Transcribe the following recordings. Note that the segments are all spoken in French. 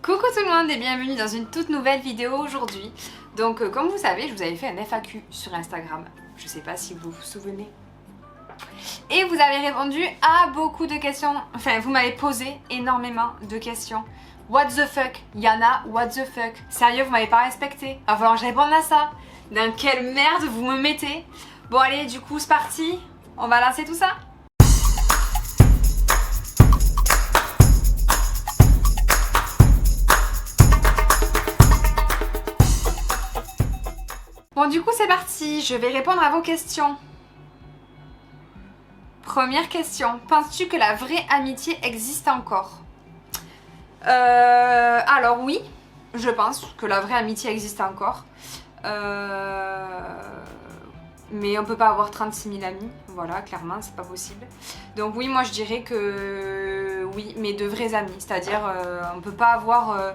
Coucou tout le monde et bienvenue dans une toute nouvelle vidéo aujourd'hui. Donc comme vous savez, je vous avais fait un FAQ sur Instagram. Je sais pas si vous vous souvenez. Et vous avez répondu à beaucoup de questions. Enfin, vous m'avez posé énormément de questions. What the fuck Yana, what the fuck? Sérieux, vous m'avez pas respecté. Il va falloir que je réponde à ça. Dans quelle merde vous me mettez? Bon allez, du coup c'est parti. On va lancer tout ça. Bon du coup c'est parti, je vais répondre à vos questions. Première question, penses-tu que la vraie amitié existe encore? Alors oui, je pense que la vraie amitié existe encore. Mais on peut pas avoir 36 000 amis, voilà, clairement, c'est pas possible. Donc oui, moi je dirais que oui, mais de vrais amis, c'est-à-dire on peut pas avoir...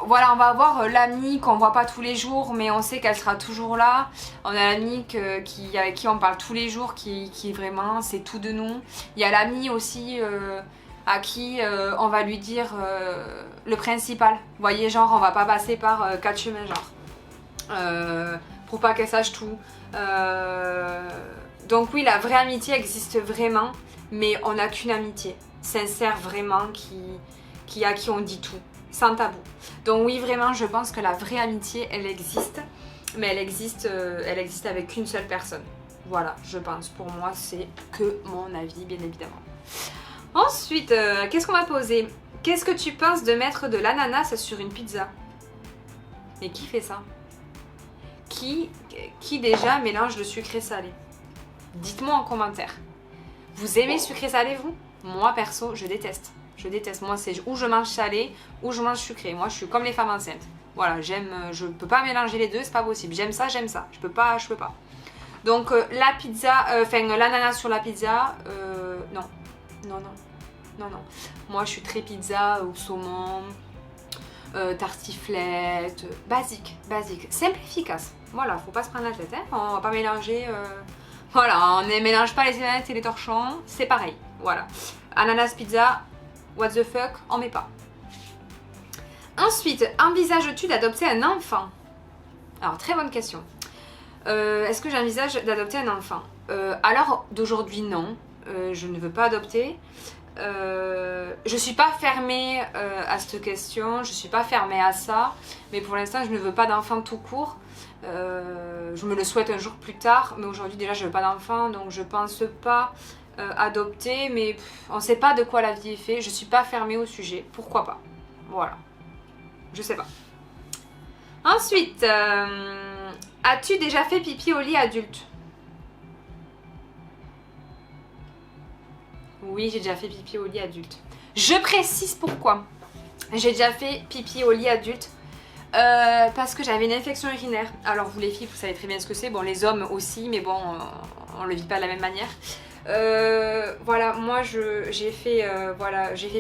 Voilà, on va avoir l'amie qu'on voit pas tous les jours, mais on sait qu'elle sera toujours là. On a l'amie avec qui on parle tous les jours, qui vraiment, c'est tout de nous. Il y a l'amie aussi à qui on va lui dire le principal. Vous voyez, genre, on va pas passer par 4 chemins, genre. Pour pas qu'elle sache tout. Donc oui, la vraie amitié existe vraiment, mais on n'a qu'une amitié sincère vraiment à qui on dit tout. Sans tabou. Donc oui, vraiment, je pense que la vraie amitié, elle existe, mais elle existe avec qu'une seule personne. Voilà, je pense. Pour moi, c'est que mon avis, bien évidemment. Ensuite, qu'est-ce qu'on va poser? Qu'est-ce que tu penses de mettre de l'ananas sur une pizza? Mais qui fait ça? Qui déjà mélange le sucré salé? Dites-moi en commentaire. Vous aimez le sucré salé, vous? Moi, perso, je déteste. Je déteste, moi c'est ou je mange salé ou je mange sucré. Moi je suis comme les femmes enceintes. Voilà, je peux pas mélanger les deux, c'est pas possible. J'aime ça. Je peux pas. Donc la pizza, l'ananas sur la pizza, non. Moi je suis très pizza au saumon, tartiflette, basique. Simple, efficace. Voilà, faut pas se prendre la tête, hein. On va pas mélanger... Voilà, on ne mélange pas les éminettes et les torchons, c'est pareil. Voilà. Ananas pizza... What the fuck, on met pas. Ensuite, envisages-tu d'adopter un enfant? Alors, très bonne question. Est-ce que j'envisage d'adopter un enfant? Alors, d'aujourd'hui, non. Je ne veux pas adopter. Je suis pas fermée à cette question. Je suis pas fermée à ça. Mais pour l'instant, je ne veux pas d'enfant tout court. Je me le souhaite un jour plus tard. Mais aujourd'hui, déjà, je veux pas d'enfant. Donc, je pense pas... adopter, mais on sait pas de quoi la vie est faite. Je suis pas fermée au sujet, pourquoi pas. Voilà, je sais pas. Ensuite, as-tu déjà fait pipi au lit adulte? Oui, j'ai déjà fait pipi au lit adulte. Je précise pourquoi. J'ai déjà fait pipi au lit adulte parce que j'avais une infection urinaire. Alors vous les filles, vous savez très bien ce que c'est. Bon, les hommes aussi, mais bon, on le vit pas de la même manière. Voilà, moi j'ai fait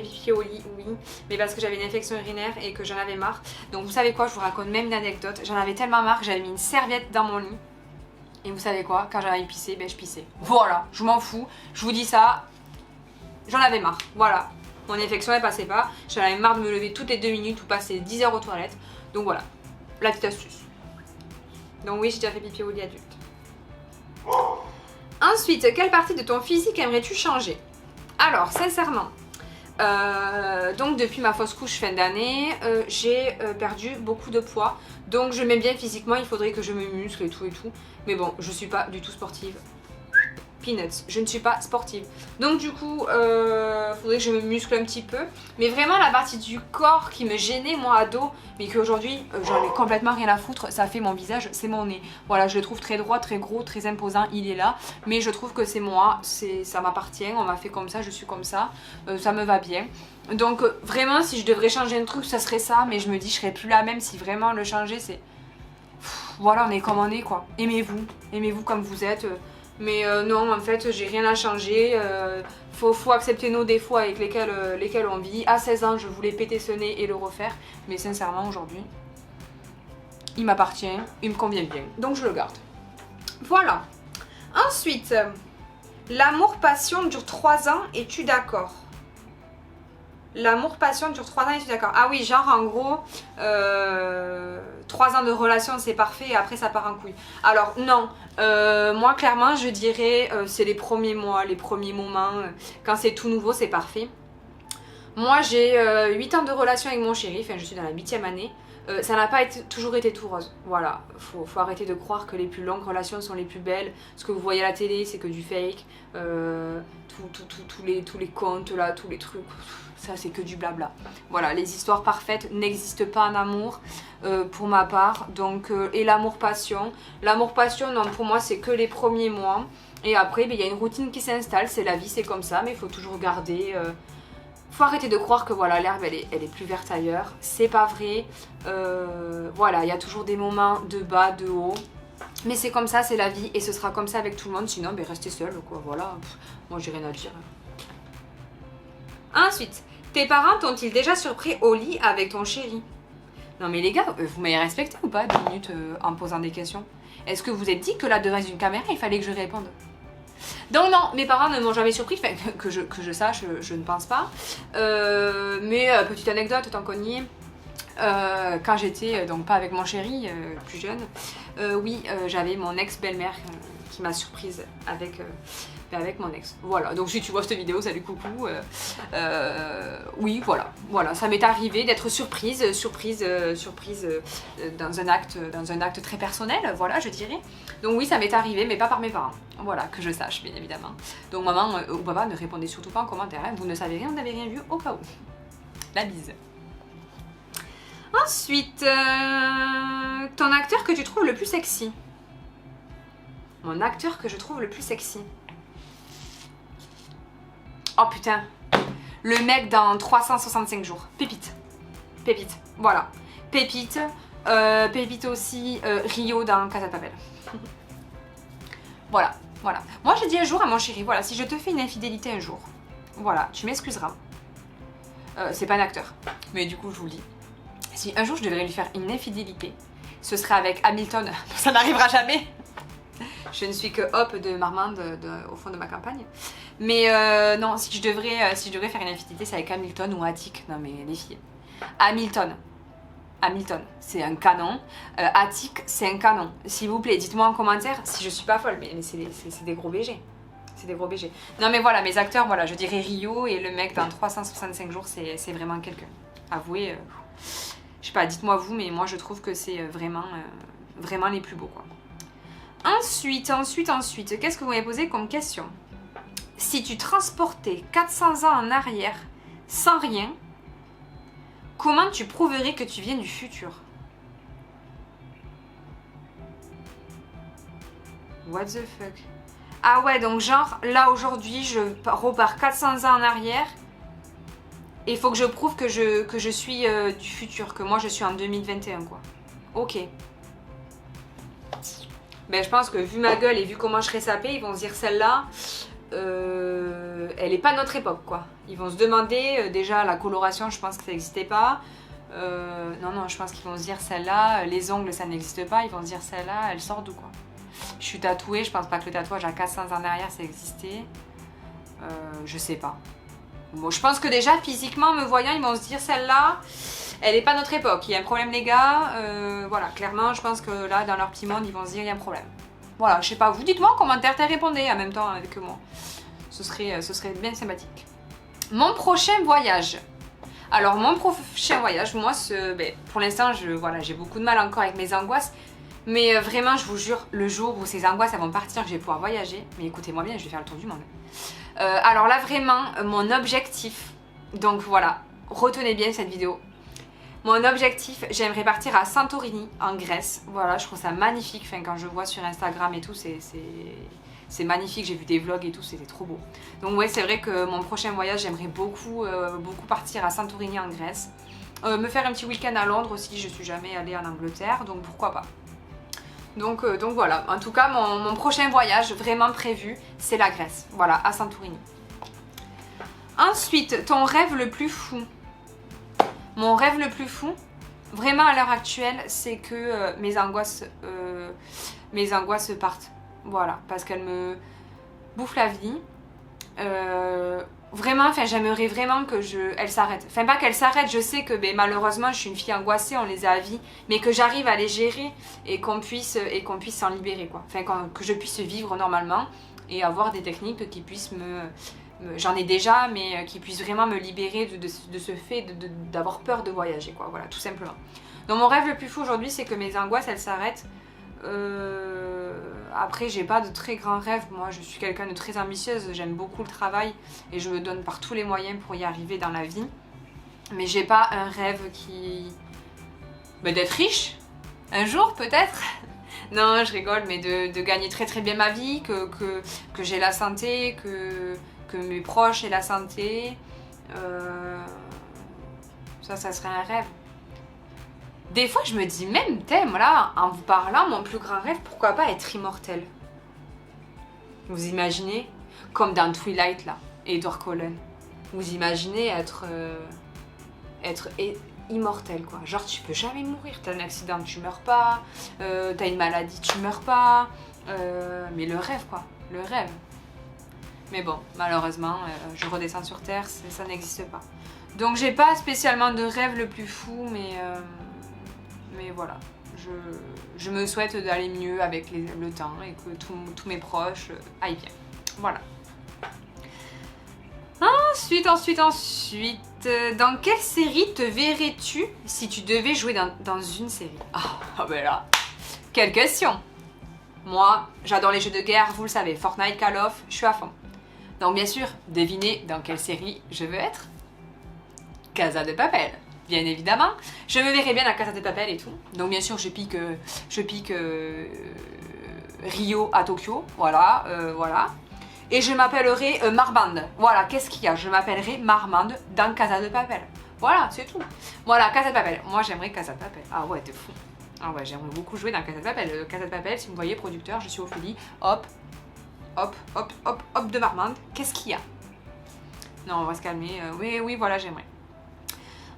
pipi au lit, oui, mais parce que j'avais une infection urinaire et que j'en avais marre. Donc vous savez quoi, je vous raconte même une anecdote. J'en avais tellement marre que j'avais mis une serviette dans mon lit. Et vous savez quoi, quand j'avais pissé, ben je pissais. Voilà, je m'en fous, je vous dis ça, j'en avais marre, voilà. Mon infection elle passait pas, j'en avais marre de me lever toutes les 2 minutes ou passer 10 heures aux toilettes. Donc voilà, la petite astuce. Donc oui, j'ai déjà fait pipi au lit adulte. Ensuite, quelle partie de ton physique aimerais-tu changer? Alors, sincèrement, donc depuis ma fausse couche fin d'année, j'ai perdu beaucoup de poids. Donc je m'aime bien physiquement, il faudrait que je me muscle et tout. Mais bon, je suis pas du tout sportive. Peanuts, je ne suis pas sportive. Donc du coup, faudrait que je me muscle un petit peu. Mais vraiment la partie du corps qui me gênait moi ado, mais qu'aujourd'hui j'en ai complètement rien à foutre, ça fait mon visage, c'est mon nez. Voilà, je le trouve très droit, très gros, très imposant, il est là. Mais je trouve que c'est moi, ça m'appartient, on m'a fait comme ça, je suis comme ça, ça me va bien. Donc vraiment si je devrais changer un truc, ça serait ça. Mais je me dis je serais plus la même si vraiment le changer c'est... Voilà, on est comme on est quoi. Aimez-vous comme vous êtes. Mais non, en fait, j'ai rien à changer. Faut accepter nos défauts avec lesquels on vit. À 16 ans, je voulais péter ce nez et le refaire. Mais sincèrement, aujourd'hui, il m'appartient, il me convient bien. Donc, je le garde. Voilà. Ensuite, l'amour-passion dure 3 ans. Es-tu d'accord? L'amour-passion dure 3 ans et je suis d'accord. Ah oui, genre en gros, 3 ans de relation c'est parfait et après ça part en couille. Alors non, moi clairement je dirais c'est les premiers mois, les premiers moments, quand c'est tout nouveau c'est parfait. Moi j'ai 8 ans de relation avec mon chéri, enfin je suis dans la 8e année. Ça n'a pas toujours été tout rose. Voilà, faut arrêter de croire que les plus longues relations sont les plus belles. Ce que vous voyez à la télé, c'est que du fake. Tous les contes là, tous les trucs, ça c'est que du blabla. Voilà, les histoires parfaites n'existent pas en amour pour ma part. Donc, et l'amour-passion. L'amour-passion, non, pour moi c'est que les premiers mois. Et après, il y a une routine qui s'installe. C'est la vie, c'est comme ça, mais il faut toujours garder... Faut arrêter de croire que voilà l'herbe elle est plus verte ailleurs, c'est pas vrai. Voilà, il y a toujours des moments de bas, de haut, mais c'est comme ça, c'est la vie et ce sera comme ça avec tout le monde, sinon ben, restez seul quoi, voilà. Moi j'ai rien à dire. Ensuite, tes parents t'ont-ils déjà surpris au lit avec ton chéri? Non mais les gars, vous m'avez respecté ou pas 10 minutes en me posant des questions? Est-ce que vous êtes dit que là devant une caméra il fallait que je réponde? Donc non, mes parents ne m'ont jamais surpris, enfin, que je sache, je ne pense pas. Mais petite anecdote, tant qu'on y est, quand j'étais, donc pas avec mon chéri, plus jeune, oui, j'avais mon ex-belle-mère qui m'a surprise avec mon ex. Voilà, donc si tu vois cette vidéo, salut coucou. Oui, voilà, ça m'est arrivé d'être surprise dans un acte très personnel, voilà, je dirais. Donc oui, ça m'est arrivé, mais pas par mes parents. Voilà, que je sache, bien évidemment. Donc maman ou papa, ne répondez surtout pas en commentaire, hein. Vous ne savez rien, vous n'avez rien vu, au cas où. La bise. Ensuite, ton acteur que tu trouves le plus sexy. Mon acteur que je trouve le plus sexy. Oh putain, le mec dans 365 jours. Pépite. Pépite, voilà. Pépite. Pépite aussi Rio dans Casa de Papel. Voilà. Moi j'ai dit un jour à mon chéri, voilà, si je te fais une infidélité un jour, voilà, tu m'excuseras. C'est pas un acteur, mais du coup je vous le dis. Si un jour je devrais lui faire une infidélité, ce serait avec Hamilton. Ça n'arrivera jamais. Je ne suis que Hop de Marmande au fond de ma campagne. Mais non, si je devrais faire une infidélité, c'est avec Hamilton ou Attic. Non mais les filles. Hamilton, c'est un canon. Attic, c'est un canon. S'il vous plaît, dites-moi en commentaire si je suis pas folle. Mais c'est des gros BG. C'est des gros BG. Non mais voilà, mes acteurs, voilà, je dirais Rio et le mec dans 365 jours, c'est vraiment quelqu'un. Avouez, je sais pas, dites-moi vous, mais moi je trouve que c'est vraiment les plus beaux quoi. Ensuite, qu'est-ce que vous m'avez posé comme question? Si tu transportais 400 ans en arrière sans rien, comment tu prouverais que tu viens du futur? What the fuck? Ah ouais, donc genre, là aujourd'hui, je repars 400 ans en arrière et il faut que je prouve que je suis du futur, que moi je suis en 2021 quoi. Ok. Ben, je pense que vu ma gueule et vu comment je serais sapée, ils vont se dire celle-là, elle est pas notre époque quoi. Ils vont se demander, déjà la coloration, je pense que ça n'existait pas. Non, je pense qu'ils vont se dire celle-là, les ongles ça n'existe pas, ils vont se dire celle-là, elle sort d'où quoi. Je suis tatouée, je pense pas que le tatouage à 400 ans derrière ça existait. Je sais pas. Bon, je pense que déjà physiquement, me voyant, ils vont se dire celle-là, elle est pas notre époque, il y a un problème les gars. Voilà, clairement, je pense que là, dans leur petit monde, ils vont se dire il y a un problème. Voilà, je sais pas, vous dites-moi en commentaire, répondez en même temps avec moi. Ce serait bien sympathique. Mon prochain voyage. Alors, mon prochain voyage, moi, pour l'instant, j'ai beaucoup de mal encore avec mes angoisses. Mais vraiment, je vous jure, le jour où ces angoisses elles vont partir, je vais pouvoir voyager. Mais écoutez-moi bien, je vais faire le tour du monde. Alors là, vraiment, mon objectif, donc voilà, retenez bien cette vidéo. Mon objectif, j'aimerais partir à Santorini, en Grèce. Voilà, je trouve ça magnifique. Enfin, quand je vois sur Instagram et tout, c'est magnifique. J'ai vu des vlogs et tout, c'était trop beau. Donc ouais, c'est vrai que mon prochain voyage, j'aimerais beaucoup partir à Santorini, en Grèce. Me faire un petit week-end à Londres aussi, je suis jamais allée en Angleterre, donc pourquoi pas. Donc voilà, en tout cas, mon prochain voyage vraiment prévu, c'est la Grèce. Voilà, à Santorini. Ensuite, ton rêve le plus fou. Mon rêve le plus fou, vraiment à l'heure actuelle, c'est que mes angoisses partent. Voilà, parce qu'elles me bouffent la vie. Vraiment, enfin, j'aimerais vraiment que elle s'arrête. Enfin, pas qu'elle s'arrête, je sais que ben, malheureusement, je suis une fille angoissée, on les a à vie, mais que j'arrive à les gérer et qu'on puisse s'en libérer, quoi. Enfin, que je puisse vivre normalement et avoir des techniques qui puissent j'en ai déjà, mais qui puissent vraiment me libérer de ce fait d'avoir peur de voyager, quoi. Voilà, tout simplement. Donc, mon rêve le plus fou aujourd'hui, c'est que mes angoisses, elles s'arrêtent. Après, j'ai pas de très grands rêves. Moi, je suis quelqu'un de très ambitieuse. J'aime beaucoup le travail et je me donne par tous les moyens pour y arriver dans la vie. Mais j'ai pas un rêve qui. Ben, d'être riche. Un jour, peut-être. Non, je rigole, mais de gagner très très bien ma vie, que j'ai la santé, que mes proches aient la santé. Ça serait un rêve. Des fois, je me dis même, là, en vous parlant, mon plus grand rêve, pourquoi pas être immortel? Vous imaginez? Comme dans Twilight, là, Edward Cullen. Vous imaginez être immortel, quoi. Genre, tu peux jamais mourir. T'as un accident, tu meurs pas. T'as une maladie, tu meurs pas. Mais le rêve, quoi. Le rêve. Mais bon, malheureusement, je redescends sur Terre, ça n'existe pas. Donc, j'ai pas spécialement de rêve le plus fou, mais voilà, je me souhaite d'aller mieux avec le temps et que tous mes proches aillent bien. Voilà. Ensuite, dans quelle série te verrais-tu si tu devais jouer dans une série? Ah ben là, quelle question! Moi, j'adore les jeux de guerre, vous le savez, Fortnite, Call of, je suis à fond. Donc bien sûr, devinez dans quelle série je veux être? Casa de Papel. Bien évidemment, je me verrais bien dans Casa de Papel et tout. Donc bien sûr, je pique Rio à Tokyo, voilà, voilà. Et je m'appellerai Marmande. Voilà, qu'est-ce qu'il y a? Je m'appellerai Marmande dans Casa de Papel. Voilà, c'est tout. Voilà, Casa de Papel. Moi, j'aimerais Casa de Papel. Ah ouais, t'es fou. Ah ouais, j'aimerais beaucoup jouer dans Casa de Papel. Casa de Papel, si vous me voyez, producteur, je suis Ophélie. Hop, hop, hop, hop, hop de Marmande. Qu'est-ce qu'il y a? Non, on va se calmer. Oui, voilà, j'aimerais.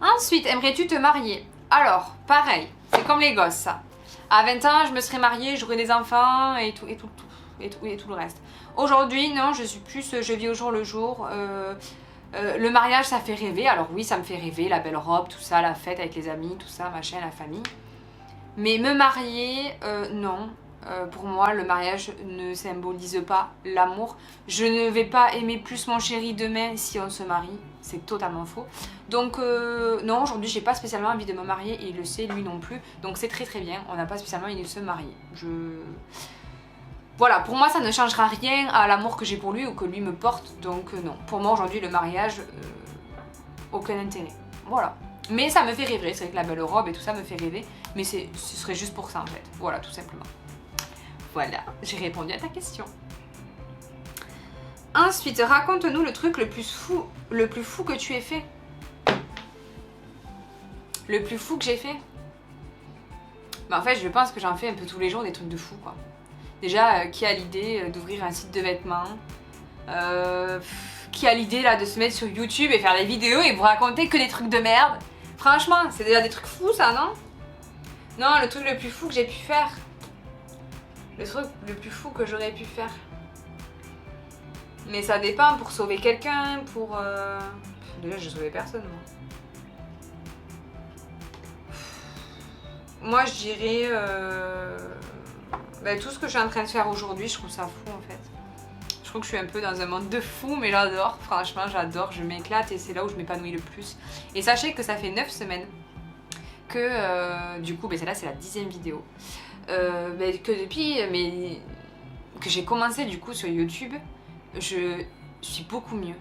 Ensuite, aimerais-tu te marier? Alors, pareil, c'est comme les gosses, ça. À 20 ans, je me serais mariée, j'aurais des enfants et tout le reste. Aujourd'hui, non, je suis plus, je vis au jour le jour. Le mariage, ça fait rêver. Alors oui, ça me fait rêver, la belle robe, tout ça, la fête avec les amis, tout ça, machin, la famille. Mais me marier, non. Pour moi, le mariage ne symbolise pas l'amour. Je ne vais pas aimer plus mon chéri demain si on se marie. C'est totalement faux. Donc non, aujourd'hui, j'ai pas spécialement envie de me marier. Et il le sait, lui non plus. Donc c'est très très bien. On n'a pas spécialement envie de se marier. Voilà, pour moi, ça ne changera rien à l'amour que j'ai pour lui ou que lui me porte. Donc non, pour moi, aujourd'hui, le mariage, aucun intérêt. Voilà. Mais ça me fait rêver. C'est vrai que la belle robe et tout ça me fait rêver. Mais ce serait juste pour ça, en fait. Voilà, tout simplement. Voilà, j'ai répondu à ta question. Ensuite, raconte-nous le truc le plus fou que tu aies fait. Le plus fou que j'ai fait? Bah en fait, je pense que j'en fais un peu tous les jours des trucs de fou, quoi. Déjà, qui a l'idée d'ouvrir un site de vêtements? Qui a l'idée là de se mettre sur YouTube et faire des vidéos et vous raconter que des trucs de merde? Franchement, c'est déjà des trucs fous, ça, non? Non, le truc le plus fou que j'ai pu faire. Le truc le plus fou que j'aurais pu faire. Mais ça dépend, pour sauver quelqu'un, pour... Déjà, je sauvais personne, moi. Moi, je dirais... tout ce que je suis en train de faire aujourd'hui, je trouve ça fou, en fait. Je trouve que je suis un peu dans un monde de fou, mais j'adore. Franchement, j'adore, je m'éclate et c'est là où je m'épanouis le plus. Et sachez que ça fait 9 semaines que, du coup, celle-là, c'est la 10e vidéo. Que depuis que j'ai commencé du coup sur YouTube, je suis beaucoup mieux.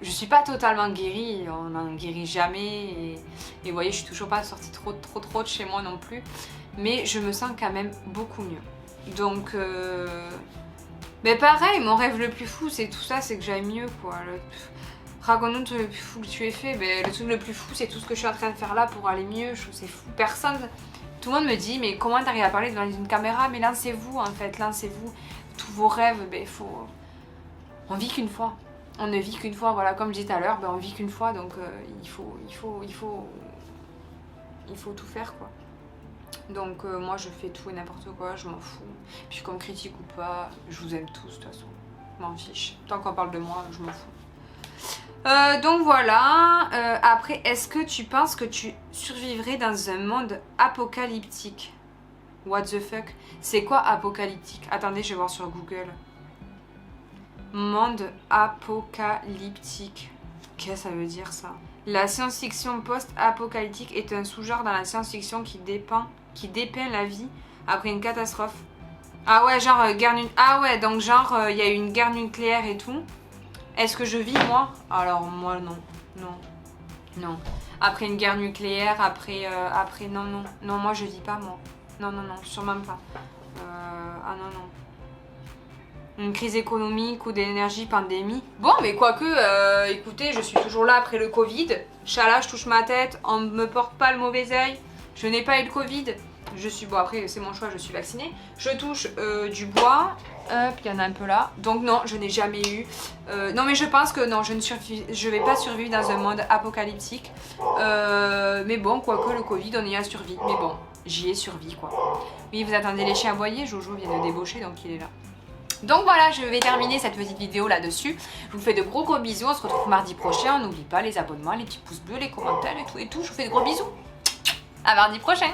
Je suis pas totalement guérie, on n'en guérit jamais et vous voyez, je suis toujours pas sortie trop de chez moi non plus, mais je me sens quand même beaucoup mieux. Donc pareil, mon rêve le plus fou c'est tout ça, c'est que j'aille mieux, quoi. Raconte-nous le truc le plus fou que tu aies fait. Le truc le plus fou c'est tout ce que je suis en train de faire là pour aller mieux. Je trouve que c'est fou, tout le monde me dit, mais comment t'arrives à parler devant une caméra? Mais lancez-vous, en fait, lancez-vous. Tous vos rêves, on vit qu'une fois. On ne vit qu'une fois, voilà, comme je disais tout à l'heure, on vit qu'une fois, donc il faut tout faire, quoi. Donc moi, je fais tout et n'importe quoi, je m'en fous. Puis qu'on me critique ou pas, je vous aime tous, de toute façon. Je m'en fiche. Tant qu'on parle de moi, je m'en fous. Donc voilà. Après, est-ce que tu penses que tu survivrais dans un monde apocalyptique? What the fuck? C'est quoi apocalyptique? Attendez, je vais voir sur Google. Monde apocalyptique. Qu'est-ce que ça veut dire ça? La science-fiction post-apocalyptique est un sous-genre dans la science-fiction qui dépeint la vie après une catastrophe. Ah ouais, genre Ah ouais, donc genre il y a eu une guerre nucléaire et tout. Est-ce que je vis moi? Alors moi non, non, non. Après une guerre nucléaire, après non, non, non, moi je vis pas moi. Non, non, non, sûrement pas. Ah non, non. Une crise économique ou d'énergie, pandémie. Bon, mais quoique, écoutez, je suis toujours là après le Covid. Chala, je touche ma tête, on ne me porte pas le mauvais oeil. Je n'ai pas eu le Covid. Je suis, bon après c'est mon choix, je suis vaccinée. Je touche du bois. Hop, il y en a un peu là. Donc non, je n'ai jamais eu. Non mais je pense que non, je vais pas survivre dans un monde apocalyptique. Mais bon, quoique le Covid, on y a survécu. Mais bon, j'y ai survécu quoi. Oui, vous attendez les chiens aboyer, Jojo vient de débaucher donc il est là. Donc voilà, je vais terminer cette petite vidéo là-dessus. Je vous fais de gros bisous, on se retrouve mardi prochain. N'oubliez pas les abonnements, les petits pouces bleus, les commentaires et tout. Je vous fais de gros bisous. À mardi prochain.